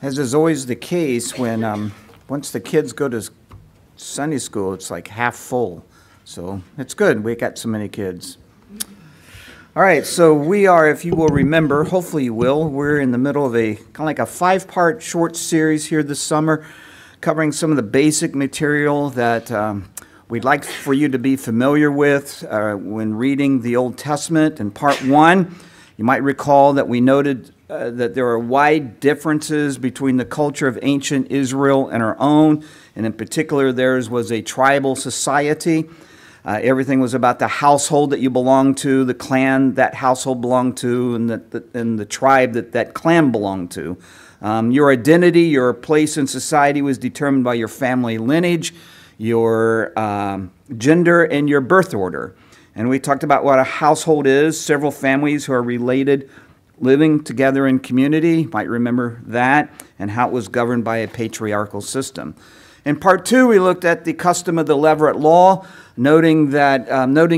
As is always the case, when once the kids go to Sunday school, it's like half full. So it's good. We got so many kids. All right, so we are, if you will remember, hopefully you will, we're in the middle of a kind of like a 5-part short series here this summer, covering some of the basic material that we'd like for you to be familiar with when reading the Old Testament. In part 1, you might recall that we noted that there are wide differences between the culture of ancient Israel and our own, and in particular theirs was a tribal society. Everything was about the household that you belonged to, the clan that household belonged to, and the tribe that clan belonged to. Your identity, your place in society was determined by your family lineage, your gender, and your birth order. And we talked about what a household is, several families who are related, living together in community, you might remember that, and how it was governed by a patriarchal system. In part 2, we looked at the custom of the Levirate law, noting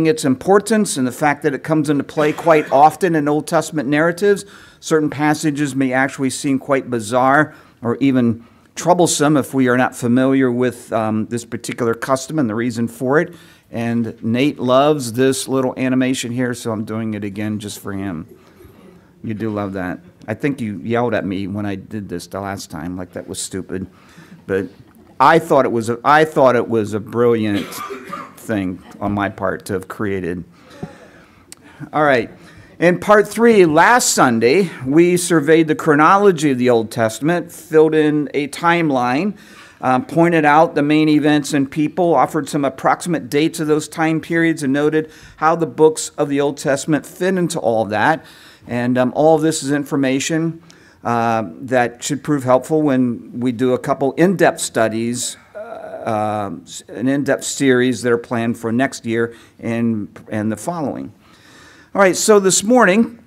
its importance and the fact that it comes into play quite often in Old Testament narratives. Certain passages may actually seem quite bizarre or even troublesome if we are not familiar with this particular custom and the reason for it. And Nate loves this little animation here, so I'm doing it again just for him. You do love that. I think you yelled at me when I did this the last time, like that was stupid. But I thought it was a brilliant thing on my part to have created. All right. In part 3, last Sunday, we surveyed the chronology of the Old Testament, filled in a timeline, pointed out the main events and people, offered some approximate dates of those time periods, and noted how the books of the Old Testament fit into all of that. And all of this is information that should prove helpful when we do a couple in-depth studies, an in-depth series that are planned for next year and the following. All right, so this morning,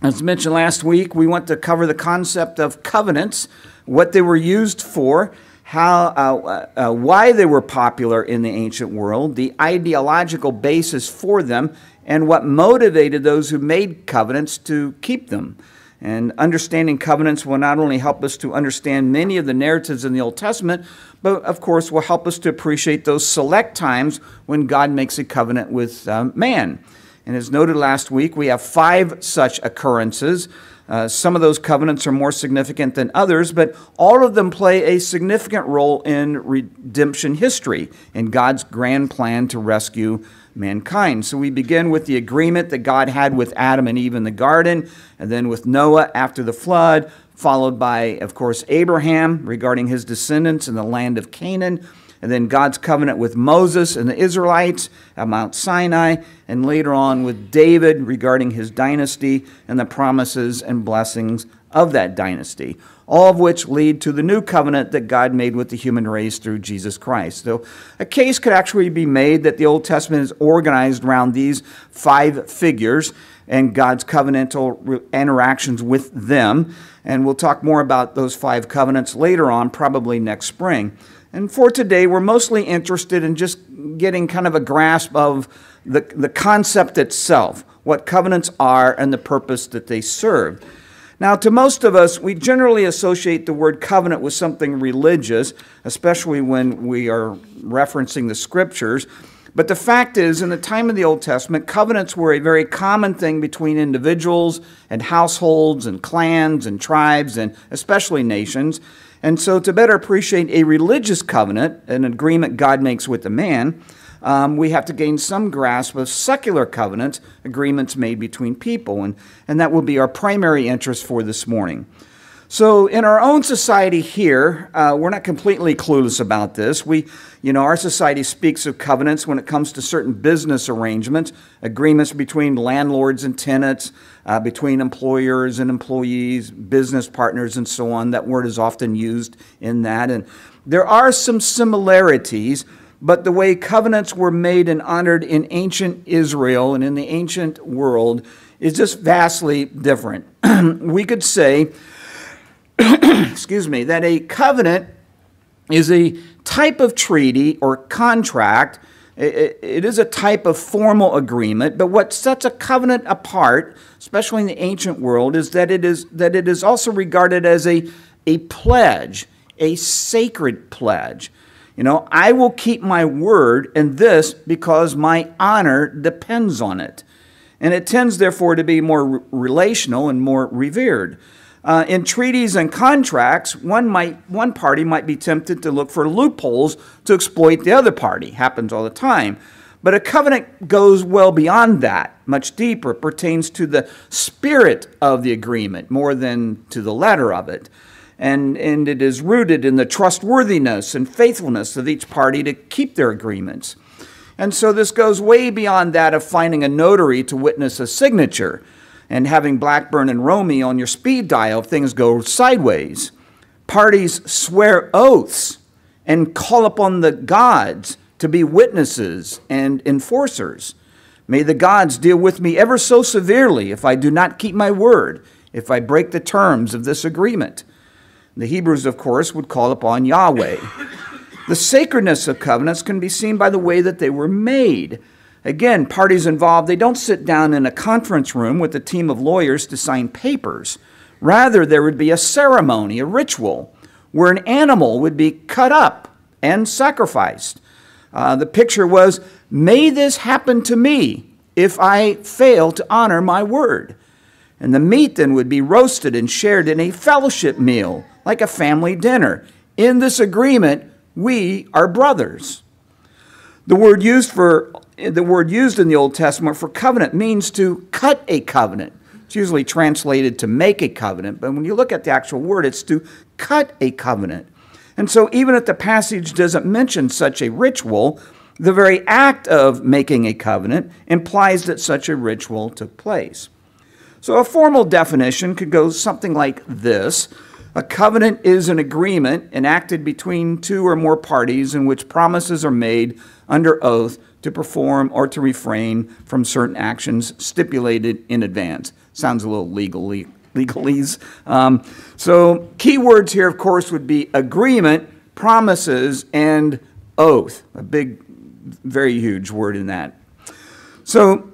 as mentioned last week, we want to cover the concept of covenants, what they were used for, why they were popular in the ancient world, the ideological basis for them, and what motivated those who made covenants to keep them. And understanding covenants will not only help us to understand many of the narratives in the Old Testament, but of course will help us to appreciate those select times when God makes a covenant with man. And as noted last week, we have 5 such occurrences. Some of those covenants are more significant than others, but all of them play a significant role in redemption history and God's grand plan to rescue mankind. So we begin with the agreement that God had with Adam and Eve in the garden, and then with Noah after the flood, followed by, of course, Abraham regarding his descendants in the land of Canaan, and then God's covenant with Moses and the Israelites at Mount Sinai, and later on with David regarding his dynasty and the promises and blessings of that dynasty, all of which lead to the new covenant that God made with the human race through Jesus Christ. So a case could actually be made that the Old Testament is organized around these 5 figures and God's covenantal interactions with them. And we'll talk more about those 5 covenants later on, probably next spring. And for today, we're mostly interested in just getting kind of a grasp of the concept itself, what covenants are and the purpose that they serve. Now, to most of us, we generally associate the word covenant with something religious, especially when we are referencing the scriptures. But the fact is, in the time of the Old Testament, covenants were a very common thing between individuals and households and clans and tribes and especially nations. And so to better appreciate a religious covenant, an agreement God makes with the man, we have to gain some grasp of secular covenants, agreements made between people, and that will be our primary interest for this morning. So in our own society here, we're not completely clueless about this. Our society speaks of covenants when it comes to certain business arrangements, agreements between landlords and tenants, between employers and employees, business partners, and so on. That word is often used in that. And there are some similarities, but the way covenants were made and honored in ancient Israel and in the ancient world is just vastly different. We could say, that a covenant is a type of treaty or contract. It is a type of formal agreement, but what sets a covenant apart, especially in the ancient world, is that it is also regarded as a a pledge, a sacred pledge. You know, I will keep my word in this because my honor depends on it. And it tends, therefore, to be more relational and more revered. In treaties and contracts, one party might be tempted to look for loopholes to exploit the other party. Happens all the time. But a covenant goes well beyond that, much deeper. It pertains to the spirit of the agreement more than to the letter of it. And it is rooted in the trustworthiness and faithfulness of each party to keep their agreements. And so this goes way beyond that of finding a notary to witness a signature and having Blackburn and Romy on your speed dial if things go sideways. Parties swear oaths and call upon the gods to be witnesses and enforcers. May the gods deal with me ever so severely if I do not keep my word, if I break the terms of this agreement. The Hebrews, of course, would call upon Yahweh. The sacredness of covenants can be seen by the way that they were made. Again, parties involved, they don't sit down in a conference room with a team of lawyers to sign papers. Rather, there would be a ceremony, a ritual, where an animal would be cut up and sacrificed. The picture was, may this happen to me if I fail to honor my word. And the meat then would be roasted and shared in a fellowship meal, like a family dinner. In this agreement, we are brothers. The word used in the Old Testament for covenant means to cut a covenant. It's usually translated to make a covenant, but when you look at the actual word, it's to cut a covenant. And so even if the passage doesn't mention such a ritual, the very act of making a covenant implies that such a ritual took place. So a formal definition could go something like this. A covenant is an agreement enacted between two or more parties in which promises are made under oath to perform or to refrain from certain actions stipulated in advance. Sounds a little legalese. So key words here, of course, would be agreement, promises, and oath. A big, very huge word in that. So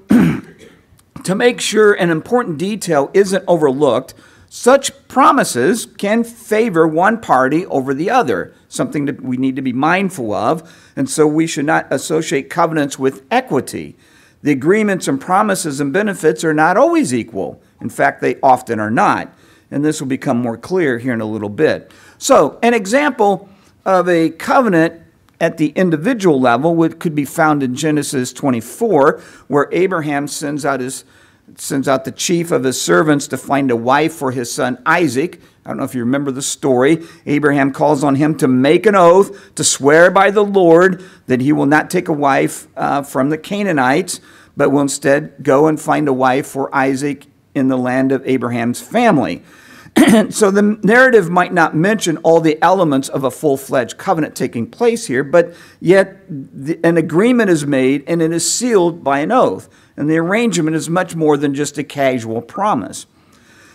to make sure an important detail isn't overlooked, such promises can favor one party over the other, something that we need to be mindful of, and so we should not associate covenants with equity. The agreements and promises and benefits are not always equal. In fact, they often are not, and this will become more clear here in a little bit. So, an example of a covenant at the individual level could be found in Genesis 24, where Abraham sends out the chief of his servants to find a wife for his son Isaac. I don't know if you remember the story. Abraham calls on him to make an oath, to swear by the Lord that he will not take a wife from the Canaanites, but will instead go and find a wife for Isaac in the land of Abraham's family. So the narrative might not mention all the elements of a full-fledged covenant taking place here, but yet an agreement is made and it is sealed by an oath. And the arrangement is much more than just a casual promise.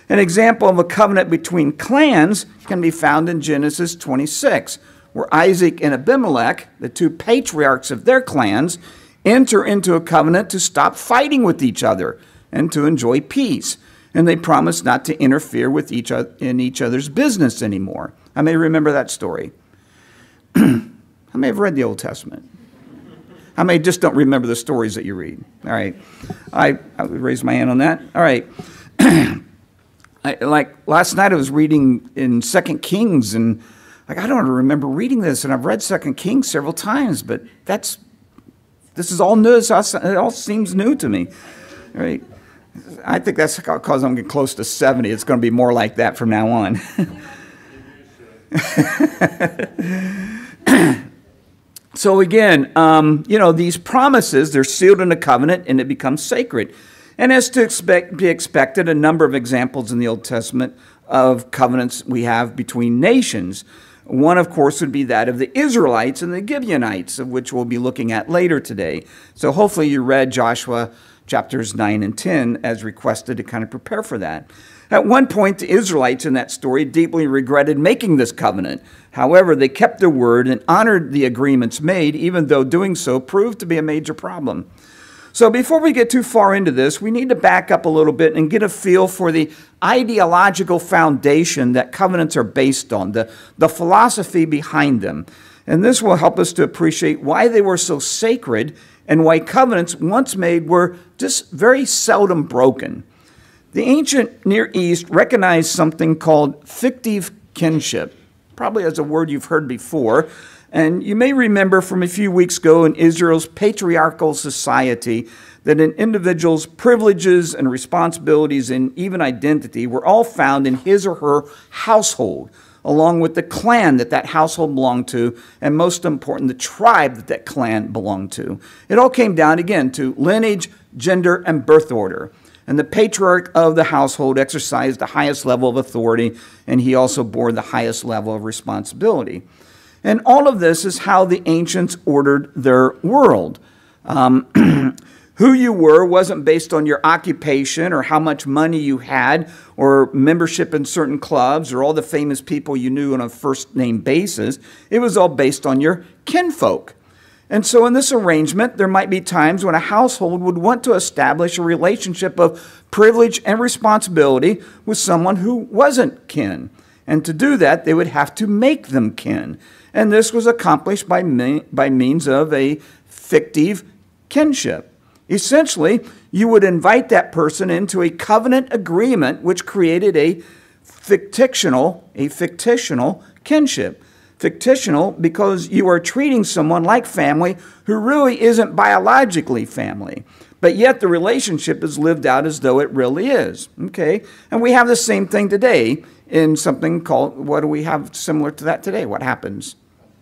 An example of a covenant between clans can be found in Genesis 26, where Isaac and Abimelech, the two patriarchs of their clans, enter into a covenant to stop fighting with each other and to enjoy peace. And they promise not to interfere with each other's business anymore. I may remember that story. I may have read the Old Testament. I may just don't remember the stories that you read. All right. I would raise my hand on that. All right. Like last night I was reading in 2 Kings, and I don't remember reading this, and I've read 2 Kings several times, but this is all new. It all seems new to me. All right. I think that's because I'm getting close to 70. It's going to be more like that from now on. So again, these promises, they're sealed in a covenant and it becomes sacred. And as to be expected, a number of examples in the Old Testament of covenants we have between nations. One, of course, would be that of the Israelites and the Gibeonites, of which we'll be looking at later today. So hopefully you read Joshua chapters 9 and 10 as requested to kind of prepare for that. At one point, the Israelites in that story deeply regretted making this covenant. However, they kept their word and honored the agreements made, even though doing so proved to be a major problem. So before we get too far into this, we need to back up a little bit and get a feel for the ideological foundation that covenants are based on, the philosophy behind them. And this will help us to appreciate why they were so sacred and why covenants once made were just very seldom broken. The ancient Near East recognized something called fictive kinship, probably as a word you've heard before. And you may remember from a few weeks ago in Israel's patriarchal society that an individual's privileges and responsibilities and even identity were all found in his or her household, along with the clan that household belonged to, and most important, the tribe that clan belonged to. It all came down, again, to lineage, gender, and birth order. And the patriarch of the household exercised the highest level of authority, and he also bore the highest level of responsibility. And all of this is how the ancients ordered their world. Who you were wasn't based on your occupation or how much money you had or membership in certain clubs or all the famous people you knew on a first-name basis. It was all based on your kinfolk. And so in this arrangement, there might be times when a household would want to establish a relationship of privilege and responsibility with someone who wasn't kin. And to do that, they would have to make them kin. And this was accomplished by means of a fictive kinship. Essentially, you would invite that person into a covenant agreement which created a fictional kinship. Fictional because you are treating someone like family who really isn't biologically family. But yet the relationship is lived out as though it really is. Okay? And we have the same thing today in something called, what do we have similar to that today? What happens?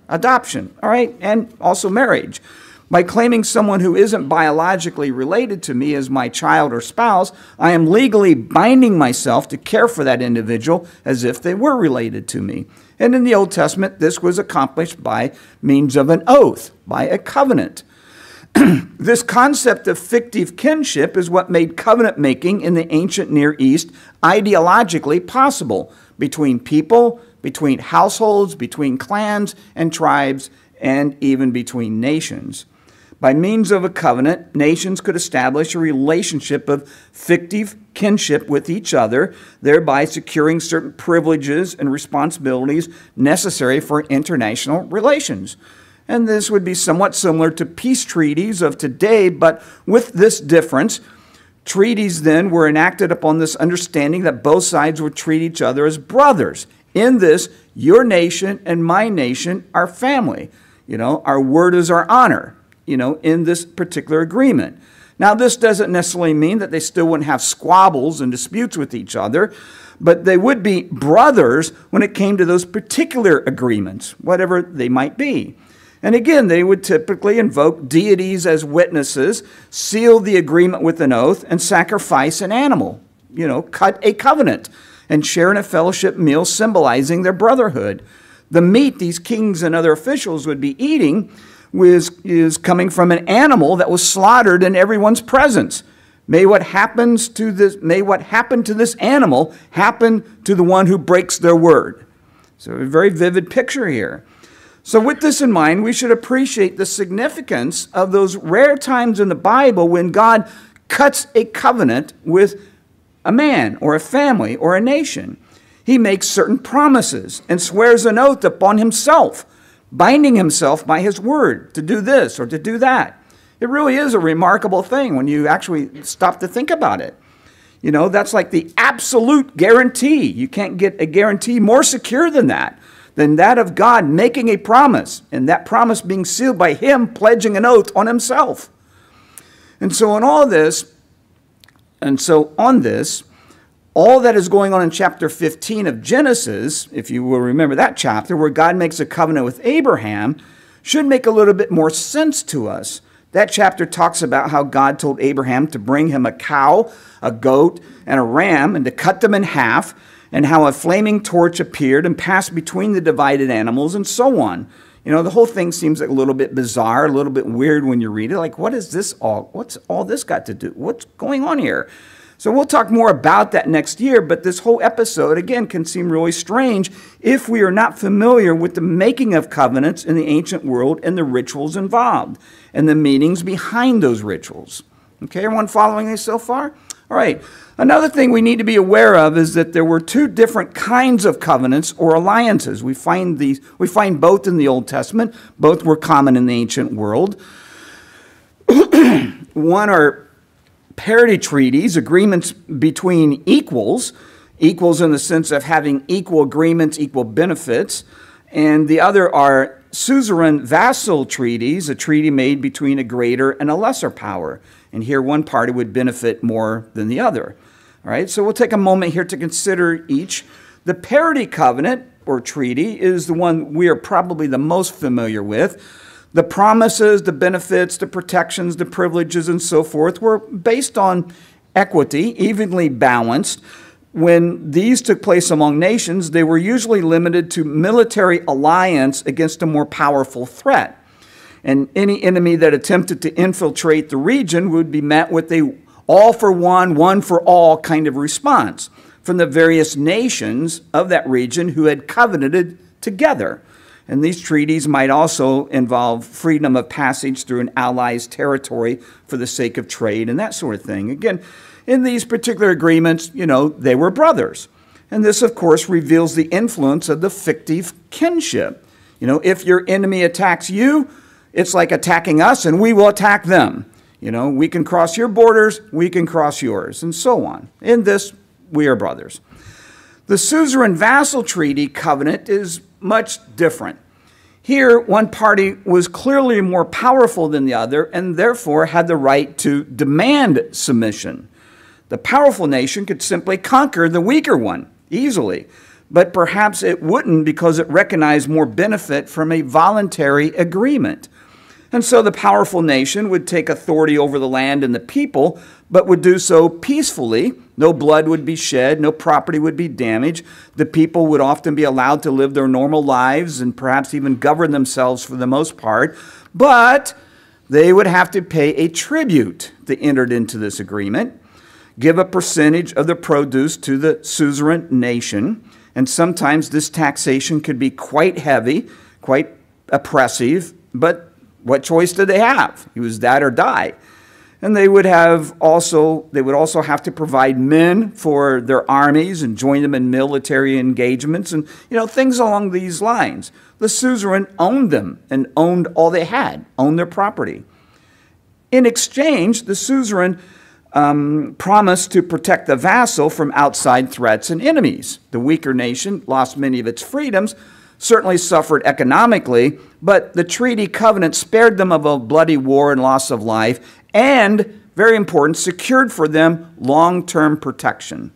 Adoption, all right? And also marriage. By claiming someone who isn't biologically related to me as my child or spouse, I am legally binding myself to care for that individual as if they were related to me. And in the Old Testament, this was accomplished by means of an oath, by a covenant. This concept of fictive kinship is what made covenant making in the ancient Near East ideologically possible between people, between households, between clans and tribes, and even between nations. By means of a covenant, nations could establish a relationship of fictive kinship with each other, thereby securing certain privileges and responsibilities necessary for international relations. And this would be somewhat similar to peace treaties of today, but with this difference. Treaties then were enacted upon this understanding that both sides would treat each other as brothers. In this, your nation and my nation are family. You know, our word is our honor, you know, in this particular agreement. Now, this doesn't necessarily mean that they still wouldn't have squabbles and disputes with each other, but they would be brothers when it came to those particular agreements, whatever they might be. And again, they would typically invoke deities as witnesses, seal the agreement with an oath, and sacrifice an animal, you know, cut a covenant, and share in a fellowship meal symbolizing their brotherhood. The meat these kings and other officials would be eating is coming from an animal that was slaughtered in everyone's presence. May what happened to this animal happen to the one who breaks their word. So a very vivid picture here. So with this in mind, we should appreciate the significance of those rare times in the Bible when God cuts a covenant with a man or a family or a nation. He makes certain promises and swears an oath upon himself, binding himself by his word to do this or to do that. It really is a remarkable thing when you actually stop to think about it. You know, that's like the absolute guarantee. You can't get a guarantee more secure than that of God making a promise, and that promise being sealed by him pledging an oath on himself. And so on this, all that is going on in chapter 15 of Genesis, if you will remember that chapter, where God makes a covenant with Abraham, should make a little bit more sense to us. That chapter talks about how God told Abraham to bring him a cow, a goat, and a ram, and to cut them in half, and how a flaming torch appeared and passed between the divided animals, and so on. You know, the whole thing seems like a little bit bizarre, a little bit weird when you read it. Like, what's all this got to do? What's going on here? So we'll talk more about that next year, but this whole episode, again, can seem really strange if we are not familiar with the making of covenants in the ancient world and the rituals involved and the meanings behind those rituals. Okay, everyone following me so far? All right. Another thing we need to be aware of is that there were two different kinds of covenants or alliances. We find both in the Old Testament. Both were common in the ancient world. One are parity treaties, agreements between equals in the sense of having equal agreements, equal benefits. And the other are suzerain vassal treaties, a treaty made between a greater and a lesser power. And here one party would benefit more than the other. All right, so we'll take a moment here to consider each. The parity covenant or treaty is the one we are probably the most familiar with. The promises, the benefits, the protections, the privileges, and so forth were based on equity, evenly balanced. When these took place among nations, they were usually limited to military alliance against a more powerful threat. And any enemy that attempted to infiltrate the region would be met with a all for one for all kind of response from the various nations of that region who had covenanted together. And these treaties might also involve freedom of passage through an ally's territory for the sake of trade and that sort of thing. Again, in these particular agreements, they were brothers. And this, of course, reveals the influence of the fictive kinship. If your enemy attacks you, it's like attacking us, and we will attack them. We can cross your borders, we can cross yours, and so on. In this, we are brothers. The suzerain vassal treaty covenant is much different. Here, one party was clearly more powerful than the other and therefore had the right to demand submission. The powerful nation could simply conquer the weaker one easily, but perhaps it wouldn't because it recognized more benefit from a voluntary agreement. And so the powerful nation would take authority over the land and the people, but would do so peacefully. No blood would be shed, no property would be damaged. The people would often be allowed to live their normal lives and perhaps even govern themselves for the most part, but they would have to pay a tribute that entered into this agreement, give a percentage of the produce to the suzerain nation, and sometimes this taxation could be quite heavy, quite oppressive, but what choice did they have? It was that or die. And they would also have to provide men for their armies and join them in military engagements and things along these lines. The suzerain owned them and owned all they had, owned their property. In exchange, the suzerain promised to protect the vassal from outside threats and enemies. The weaker nation lost many of its freedoms, certainly suffered economically, but the treaty covenant spared them of a bloody war and loss of life, and, very important, secured for them long-term protection.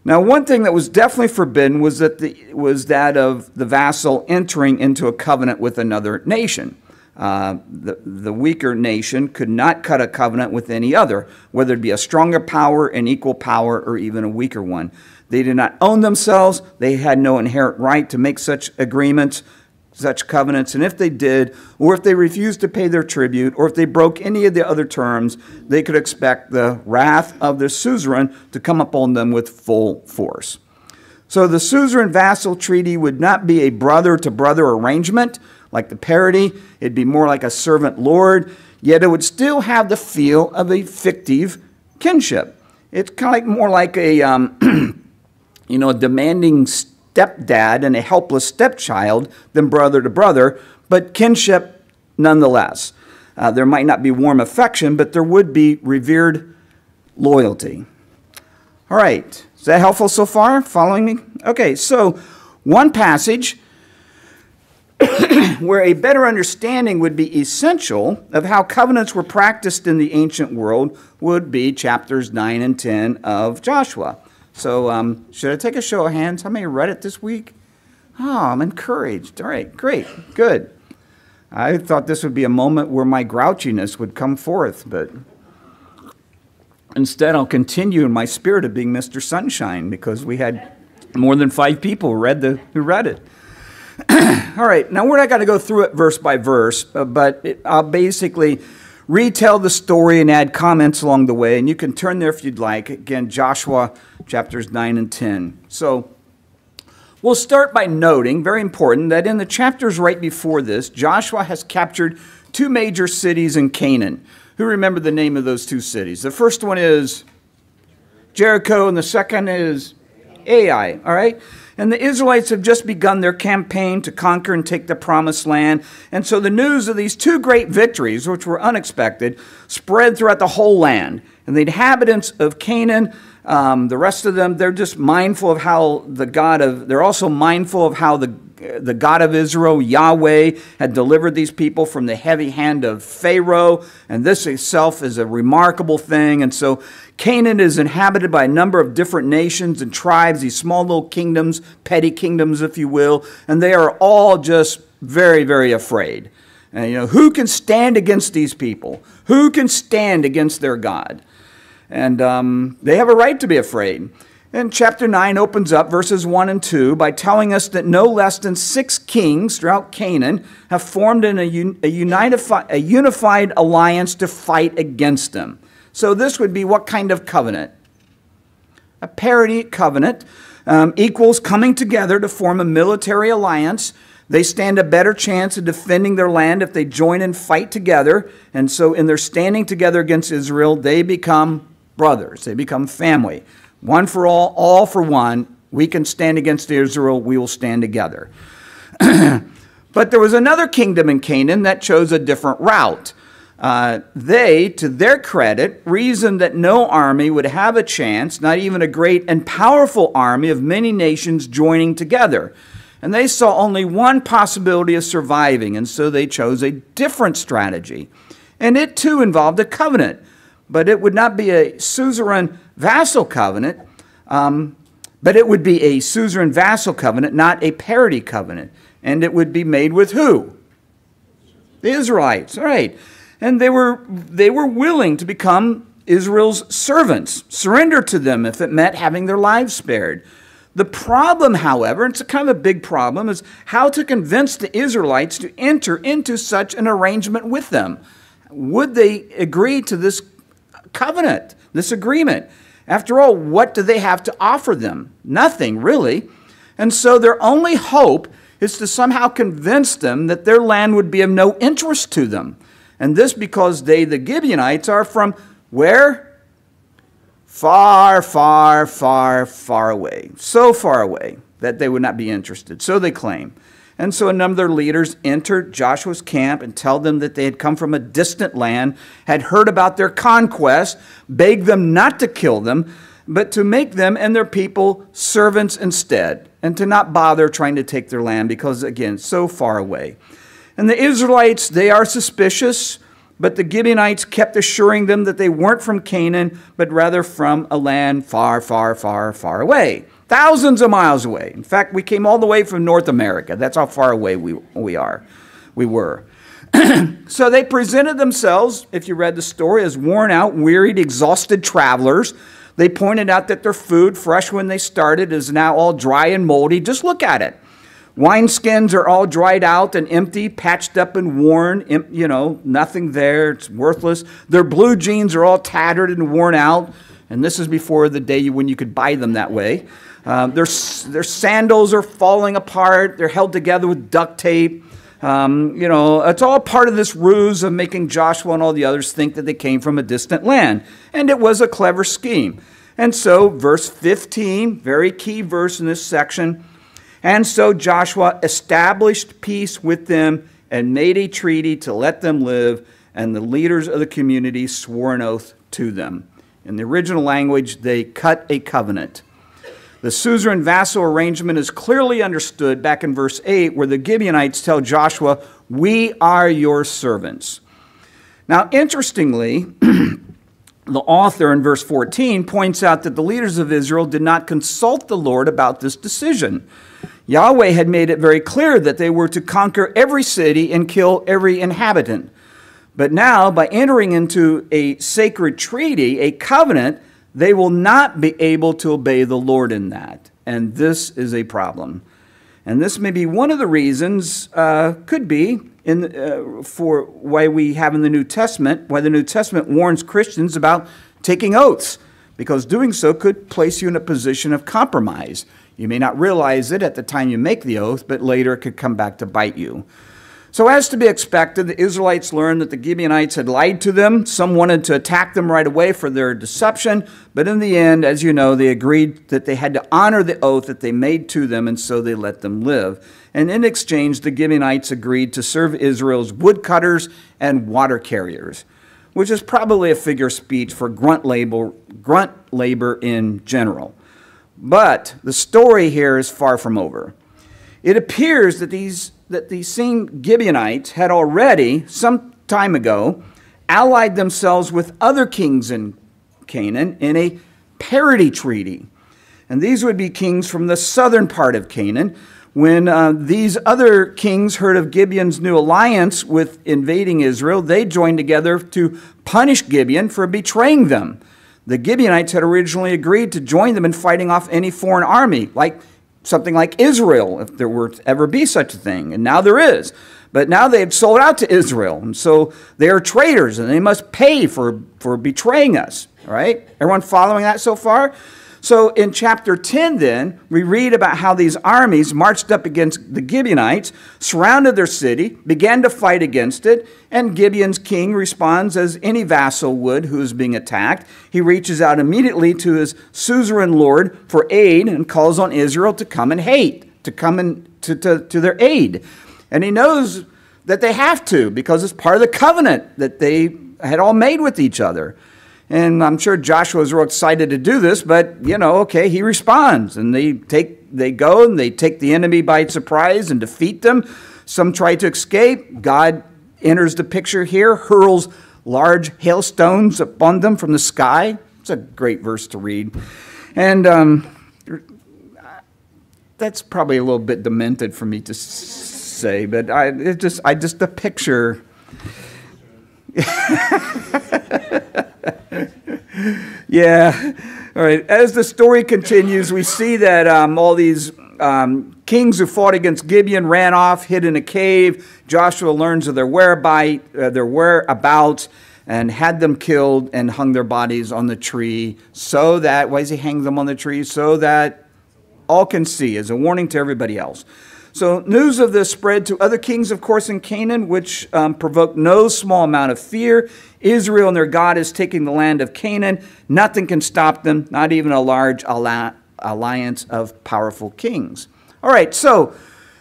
Now, one thing that was definitely forbidden was that of the vassal entering into a covenant with another nation. The weaker nation could not cut a covenant with any other, whether it be a stronger power, an equal power, or even a weaker one. They did not own themselves. They had no inherent right to make such agreements, such covenants. And if they did, or if they refused to pay their tribute, or if they broke any of the other terms, they could expect the wrath of the suzerain to come upon them with full force. So the suzerain vassal treaty would not be a brother-to-brother arrangement like the parity. It'd be more like a servant-lord, yet it would still have the feel of a fictive kinship. It's kind of more like a a demanding stepdad and a helpless stepchild than brother to brother, but kinship nonetheless. There might not be warm affection, but there would be revered loyalty. All right, is that helpful so far? Following me? Okay, so one passage where a better understanding would be essential of how covenants were practiced in the ancient world would be chapters 9 and 10 of Joshua. So should I take a show of hands? How many read it this week? Oh, I'm encouraged. All right, great, good. I thought this would be a moment where my grouchiness would come forth, but instead I'll continue in my spirit of being Mr. Sunshine because we had more than 5 people who read it. All right, now we're not going to go through it verse by verse, but I'll basically retell the story and add comments along the way, and you can turn there if you'd like. Again, Joshua chapters 9 and 10. So we'll start by noting, very important, that in the chapters right before this, Joshua has captured 2 major cities in Canaan, Who remember the name of those two cities? The first one is Jericho, and the second is Ai, all right? And the Israelites have just begun their campaign to conquer and take the promised land. And so the news of these two great victories, which were unexpected, spread throughout the whole land. And the inhabitants of Canaan, the rest of them, they're just mindful of how they're also mindful of how the God of Israel, Yahweh, had delivered these people from the heavy hand of Pharaoh. And this itself is a remarkable thing. And so Canaan is inhabited by a number of different nations and tribes, these small little kingdoms, petty kingdoms, if you will. And they are all just very, very afraid. And, who can stand against these people? Who can stand against their God? And they have a right to be afraid. And chapter 9 opens up verses 1 and 2 by telling us that no less than 6 kings throughout Canaan have formed in a unified alliance to fight against them. So this would be what kind of covenant? A parity covenant equals coming together to form a military alliance. They stand a better chance of defending their land if they join and fight together. And so in their standing together against Israel, they become brothers. They become family. One for all for one. We can stand against Israel. We will stand together. But there was another kingdom in Canaan that chose a different route. They, to their credit, reasoned that no army would have a chance, not even a great and powerful army of many nations joining together. And they saw only one possibility of surviving, and so they chose a different strategy. And it too involved a covenant, but it would not be a suzerain vassal covenant, but it would be a suzerain vassal covenant, not a parity covenant. And it would be made with who? The Israelites, all right. And they were willing to become Israel's servants, surrender to them if it meant having their lives spared. The problem, however, and it's a kind of a big problem, is how to convince the Israelites to enter into such an arrangement with them. Would they agree to this covenant, this agreement? After all, what do they have to offer them? Nothing, really. And so their only hope is to somehow convince them that their land would be of no interest to them. And this because they, the Gibeonites, are from where? Far, far, far, far away. So far away that they would not be interested. So they claim. And so a number of their leaders entered Joshua's camp and tell them that they had come from a distant land, had heard about their conquest, begged them not to kill them, but to make them and their people servants instead, and to not bother trying to take their land because, again, so far away. And the Israelites, they are suspicious, but the Gibeonites kept assuring them that they weren't from Canaan, but rather from a land far, far, far, far away. Thousands of miles away. In fact, we came all the way from North America. That's how far away we were. So they presented themselves, if you read the story, as worn out, wearied, exhausted travelers. They pointed out that their food, fresh when they started, is now all dry and moldy. Just look at it. Wineskins are all dried out and empty, patched up and worn, nothing there, it's worthless. Their blue jeans are all tattered and worn out, and this is before the day when you could buy them that way. Their sandals are falling apart, they're held together with duct tape. It's all part of this ruse of making Joshua and all the others think that they came from a distant land, and it was a clever scheme. And so, verse 15, very key verse in this section, and so Joshua established peace with them and made a treaty to let them live, and the leaders of the community swore an oath to them. In the original language, they cut a covenant. The suzerain vassal arrangement is clearly understood back in verse 8, where the Gibeonites tell Joshua, "We are your servants." Now, interestingly, the author in verse 14 points out that the leaders of Israel did not consult the Lord about this decision. Yahweh had made it very clear that they were to conquer every city and kill every inhabitant. But now, by entering into a sacred treaty, a covenant, they will not be able to obey the Lord in that. And this is a problem. And this may be one of the reasons, could be, for why we have in the New Testament, why the New Testament warns Christians about taking oaths, because doing so could place you in a position of compromise. You may not realize it at the time you make the oath, but later it could come back to bite you. So as to be expected, the Israelites learned that the Gibeonites had lied to them. Some wanted to attack them right away for their deception, but in the end, as you know, they agreed that they had to honor the oath that they made to them, and so they let them live. And in exchange, the Gibeonites agreed to serve Israel's woodcutters and water carriers, which is probably a figure of speech for grunt labor in general. But the story here is far from over. It appears that these same Gibeonites had already, some time ago, allied themselves with other kings in Canaan in a parity treaty. And these would be kings from the southern part of Canaan. When these other kings heard of Gibeon's new alliance with invading Israel, they joined together to punish Gibeon for betraying them. The Gibeonites had originally agreed to join them in fighting off any foreign army, like something like Israel, if there were to ever be such a thing. And now there is. But now they've sold out to Israel. And so they are traitors, and they must pay for betraying us. All right? Everyone following that so far? So in chapter 10 then, we read about how these armies marched up against the Gibeonites, surrounded their city, began to fight against it, and Gibeon's king responds as any vassal would who is being attacked. He reaches out immediately to his suzerain lord for aid and calls on Israel to come to their aid. And he knows that they have to, because it's part of the covenant that they had all made with each other. And I'm sure Joshua was real excited to do this, but, okay, he responds. And they go and they take the enemy by surprise and defeat them. Some try to escape. God enters the picture here, hurls large hailstones upon them from the sky. It's a great verse to read. And that's probably a little bit demented for me to say, but the picture... Yeah. All right. As the story continues, we see that all these kings who fought against Gibeon ran off, hid in a cave. Joshua learns of their whereabouts, and had them killed and hung their bodies on the tree so that, why does he hang them on the tree? So that all can see, as a warning to everybody else. So news of this spread to other kings, of course, in Canaan, which provoked no small amount of fear. Israel and their God is taking the land of Canaan. Nothing can stop them, not even a large alliance of powerful kings. All right, so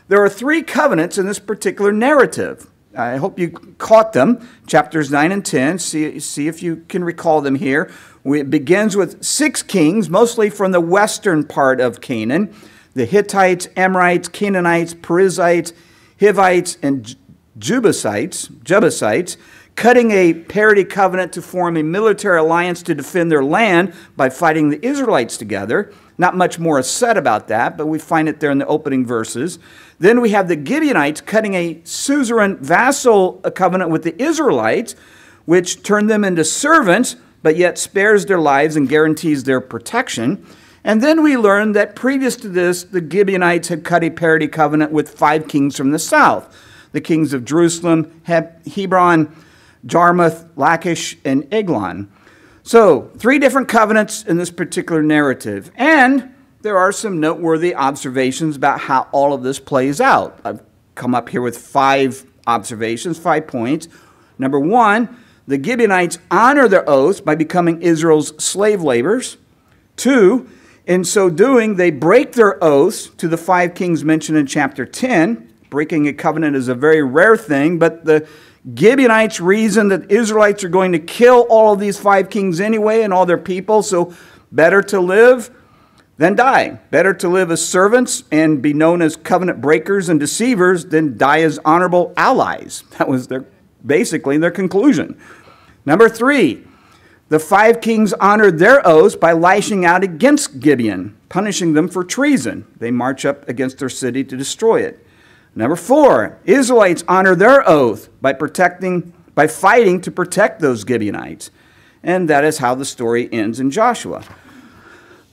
there are 3 covenants in this particular narrative. I hope you caught them, chapters 9 and 10. See if you can recall them here. It begins with 6 kings, mostly from the western part of Canaan. The Hittites, Amorites, Canaanites, Perizzites, Hivites, and Jebusites, cutting a parity covenant to form a military alliance to defend their land by fighting the Israelites together. Not much more is said about that, but we find it there in the opening verses. Then we have the Gibeonites cutting a suzerain vassal covenant with the Israelites, which turned them into servants, but yet spares their lives and guarantees their protection. And then we learn that previous to this, the Gibeonites had cut a parity covenant with 5 kings from the south. The kings of Jerusalem, Hebron, Jarmuth, Lachish, and Eglon. So 3 different covenants in this particular narrative. And there are some noteworthy observations about how all of this plays out. I've come up here with 5 observations, 5 points. Number 1, the Gibeonites honor their oaths by becoming Israel's slave laborers. 2, in so doing, they break their oaths to the 5 kings mentioned in chapter 10. Breaking a covenant is a very rare thing, but the Gibeonites reason that Israelites are going to kill all of these 5 kings anyway and all their people, so better to live than die. Better to live as servants and be known as covenant breakers and deceivers than die as honorable allies. That was basically their conclusion. Number 3, the 5 kings honored their oaths by lashing out against Gibeon, punishing them for treason. They march up against their city to destroy it. Number 4, Israelites honor their oath by fighting to protect those Gibeonites. And that is how the story ends in Joshua.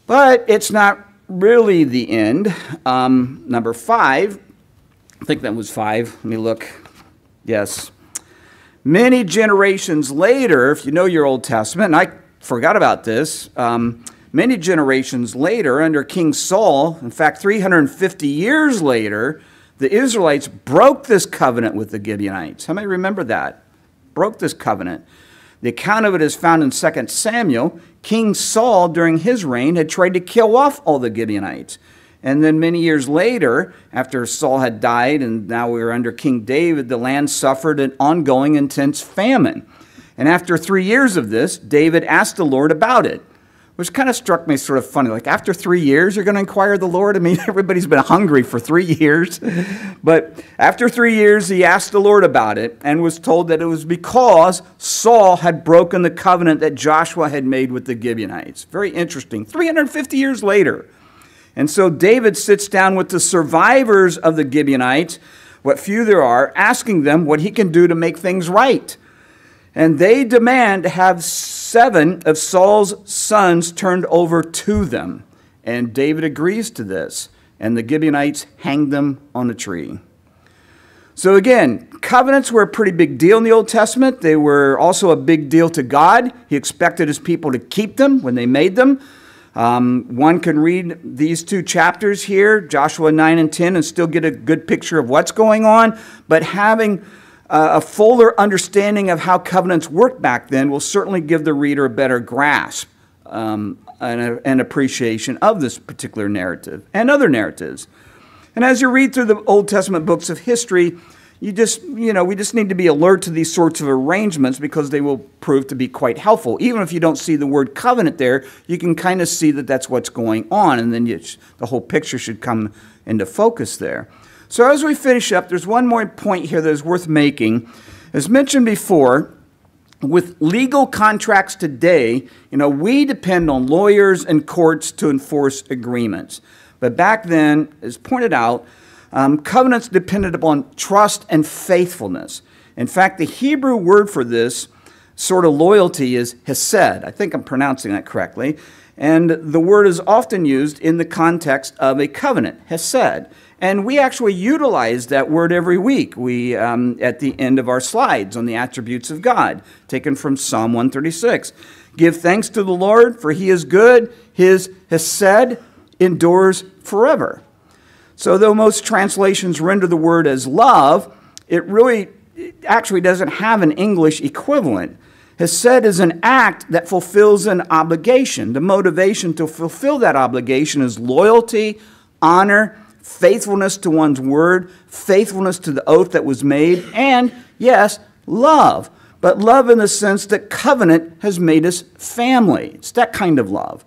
But it's not really the end. Number 5, I think that was 5. Let me look. Yes. Many generations later, if you know your Old Testament, and I forgot about this, many generations later under King Saul, in fact 350 years later, the Israelites broke this covenant with the Gibeonites. How many remember that? Broke this covenant. The account of it is found in 2 Samuel. King Saul, during his reign, had tried to kill off all the Gibeonites. And then many years later, after Saul had died, and now we were under King David, the land suffered an ongoing intense famine. And after 3 years of this, David asked the Lord about it, which kind of struck me sort of funny. Like, after 3 years, you're going to inquire the Lord? I mean, everybody's been hungry for 3 years. But after 3 years, he asked the Lord about it and was told that it was because Saul had broken the covenant that Joshua had made with the Gibeonites. Very interesting. 350 years later. And so David sits down with the survivors of the Gibeonites, what few there are, asking them what he can do to make things right. And they demand to have 7 of Saul's sons turned over to them. And David agrees to this. And the Gibeonites hang them on a tree. So again, covenants were a pretty big deal in the Old Testament. They were also a big deal to God. He expected his people to keep them when they made them. One can read these 2 chapters here, Joshua 9 and 10, and still get a good picture of what's going on. But having a fuller understanding of how covenants worked back then will certainly give the reader a better grasp and appreciation of this particular narrative and other narratives. And as you read through the Old Testament books of history, we just need to be alert to these sorts of arrangements because they will prove to be quite helpful. Even if you don't see the word covenant there, you can kind of see that that's what's going on, and then the whole picture should come into focus there. So as we finish up, there's one more point here that is worth making. As mentioned before, with legal contracts today, we depend on lawyers and courts to enforce agreements. But back then, as pointed out, covenants depended upon trust and faithfulness. In fact, the Hebrew word for this sort of loyalty is hesed. I think I'm pronouncing that correctly. And the word is often used in the context of a covenant, hesed. And we actually utilize that word every week. We, at the end of our slides on the attributes of God, taken from Psalm 136. Give thanks to the Lord, for he is good. His hesed endures forever. So though most translations render the word as love, it actually doesn't have an English equivalent. Hesed is an act that fulfills an obligation. The motivation to fulfill that obligation is loyalty, honor, faithfulness to one's word, faithfulness to the oath that was made, and, yes, love. But love in the sense that covenant has made us family. It's that kind of love.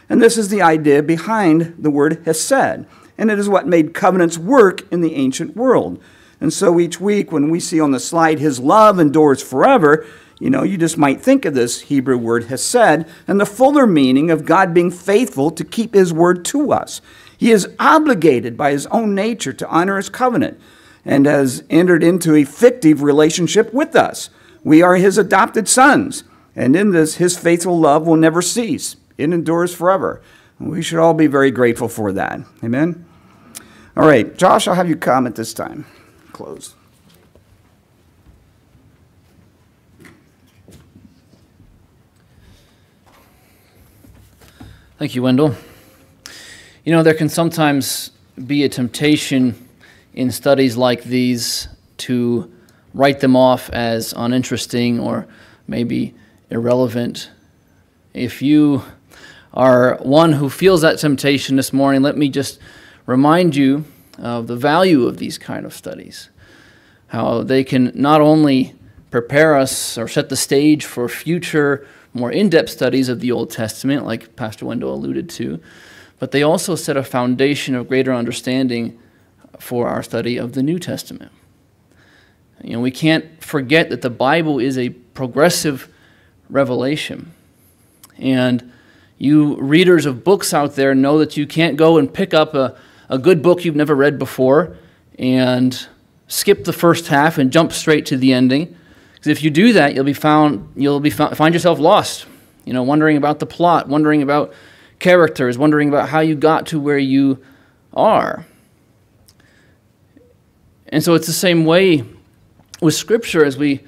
And this is the idea behind the word hesed. And it is what made covenants work in the ancient world. And so each week when we see on the slide, his love endures forever, you just might think of this Hebrew word hesed and the fuller meaning of God being faithful to keep his word to us. He is obligated by his own nature to honor his covenant and has entered into a fictive relationship with us. We are his adopted sons. And in this, his faithful love will never cease. It endures forever. We should all be very grateful for that. Amen? All right, Josh, I'll have you come at this time. Close. Thank you, Wendell. There can sometimes be a temptation in studies like these to write them off as uninteresting or maybe irrelevant. If you are one who feels that temptation this morning, let me just remind you of the value of these kind of studies, how they can not only prepare us or set the stage for future, more in-depth studies of the Old Testament, like Pastor Wendell alluded to, but they also set a foundation of greater understanding for our study of the New Testament. We can't forget that the Bible is a progressive revelation. And you readers of books out there know that you can't go and pick up a good book you've never read before and skip the first half and jump straight to the ending. Because if you do that, find yourself lost, wondering about the plot, wondering about characters, wondering about how you got to where you are. And so it's the same way with Scripture as we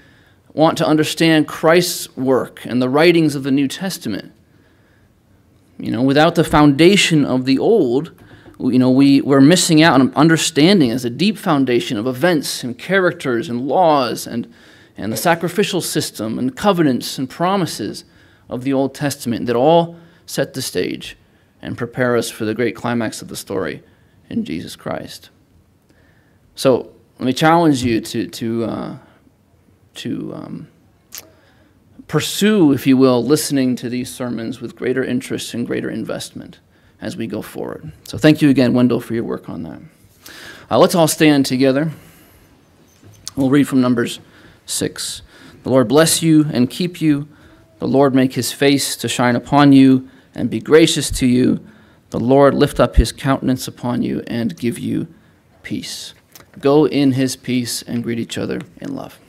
want to understand Christ's work and the writings of the New Testament. Without the foundation of the Old, we're missing out on understanding as a deep foundation of events and characters and laws and the sacrificial system and covenants and promises of the Old Testament that all set the stage and prepare us for the great climax of the story in Jesus Christ. So let me challenge you to pursue, if you will, listening to these sermons with greater interest and greater investment as we go forward. So thank you again, Wendell, for your work on that. Let's all stand together. We'll read from Numbers 6. The Lord bless you and keep you. The Lord make his face to shine upon you and be gracious to you. The Lord lift up his countenance upon you and give you peace. Go in his peace and greet each other in love.